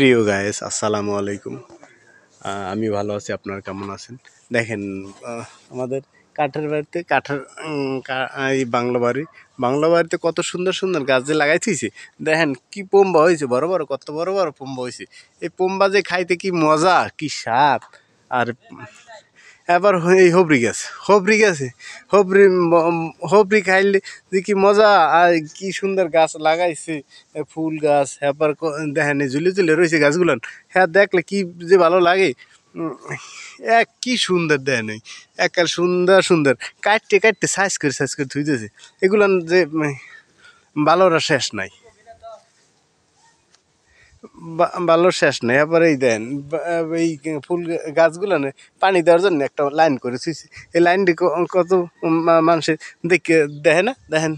প্রিয় গায়েস আসসালামু আলাইকুম। আমি ভালো আছি, আপনারা কেমন আছেন? দেখেন, আমাদের কাঠের বাড়িতে এই বাংলা বাড়িতে কত সুন্দর সুন্দর গাছ যে লাগাইতেছি। দেখেন কি পম্বা হয়েছে, বড় বড়, কত বড় বড় পম্বা হয়েছে। এই পম্বা যে খাইতে কি মজা, কি স্বাদ। আর এবার এই হবরি খাইলে যে কি মজা। আর কি সুন্দর গাছ লাগাইছে, ফুল গাছ। এবার দেখেন ঝুলে ঝুলে রয়েছে গাছগুলান, হ্যাঁ দেখলে কি যে ভালো লাগে। এক কি সুন্দর দেখেন, একাল সুন্দর সুন্দর কাটতে কাটতে সাইজ করে ধুইতেছে। এগুলান যে ভালোরা শেষ নাই, ভালোর শেষ নেই। আবার এই দেন এই ফুল গাছগুলো পানি দেওয়ার জন্য একটা লাইন করে থুইছি। এই লাইনটি কত মানুষের দেখে দেখে না, দেখেন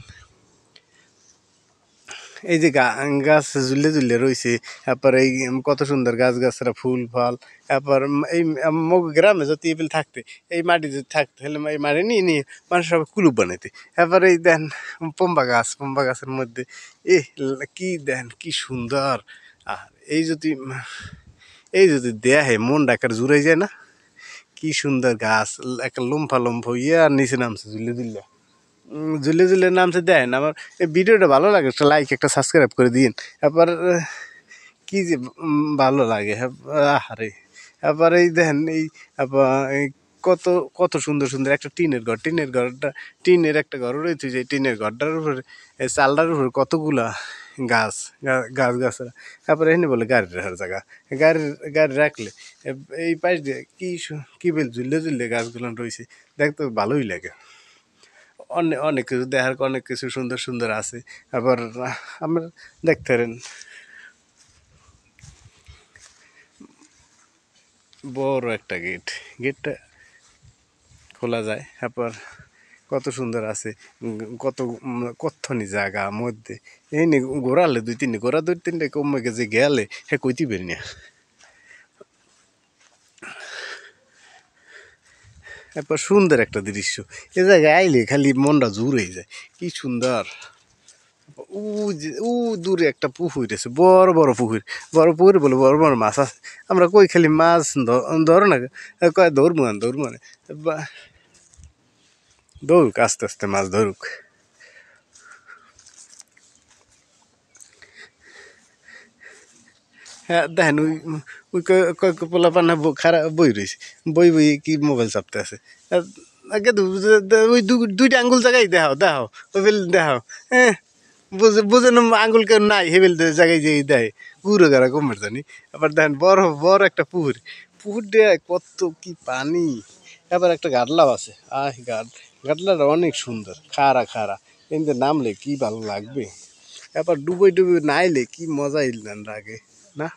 এই যে গাছ ঝুলে ঝুলে রয়েছে। তারপর এই কত সুন্দর গাছরা ফুল ফল। তারপর এই গ্রামে যদি এগুলো থাকতে, এই মাটি যদি থাকতে, তাহলে এই মাটি নিয়ে নিয়ে মানুষ সবাই কুলুপ বানাইতে। এবার এই দেন পম্বা গাছের মধ্যে কি দেন কি সুন্দর। আর এই যদি দেহে মন ডাকার জুড়ে যায় না, কি সুন্দর গাছ, একটা লম্ফা ইয়ে। আর নিচে নামছে ঝুলে নামছে। দেন আমার এই ভিডিওটা ভালো লাগে, একটা লাইক একটা সাবস্ক্রাইব করে দিন। এবার কি যে ভালো লাগে, আরে এবার এই দেখেন এই কত কত সুন্দর সুন্দর একটা টিনের একটা ঘর রয়েছে। যে টিনের ঘরটার উপরে, চালটার উপরে কতগুলা গাছ গাছরা। তারপরে এখানে বলে গাড়ি রাখার জায়গা, গাড়ি রাখলে এই পাশ দিয়ে কি বেল ঝুললে গাছগুলো রয়েছে, দেখতে ভালোই লাগে। অনেক কিছু দেখার, অনেক কিছু সুন্দর সুন্দর আছে। আবার আমরা দেখতে পারেন বড় একটা গেটটা খোলা যায়। তারপর কত সুন্দর আছে, কতখানি জায়গা মধ্যে। এই নি ঘোরালে দুই তিনটে কমে গেছে গেলে হ্যাঁ কইতে পারি না। এরপর সুন্দর একটা দৃশ্য, এ জায়গায় আইলে খালি মনটা জোর হয়ে যায়, কি সুন্দর। ও দূরে একটা পুকুর আছে, বড় বড় পুকুর বলে বড় বড় মাছ আছে। আমরা কই খালি মাছ ধরো না, কয় ধরবো না ধরুক, আস্তে আস্তে মাছ ধরুক। হ্যাঁ দেখেন ওই পোলা পান্না খারাপ বই রয়েছে, বই কি মোবাইল চাপতে আছে। আগে ওই দুইটা আঙ্গুল জায়গায় দেখাও ওই বেল দেখাও। হ্যাঁ বুঝে আঙ্গুল কেউ নাই, হেবেল জায়গায় যে দেয় পুরো গাড়া কমের জানি। আবার দেখেন বড় বড় একটা পুকুর দিয়ে কত কি পানি। এবার একটা গাডলাও আছে, গাডলাটা অনেক সুন্দর, খাড়া কিন্তু নামলে কি ভালো লাগবে। এবার ডুবই নাইলে কি মজা লাগে না।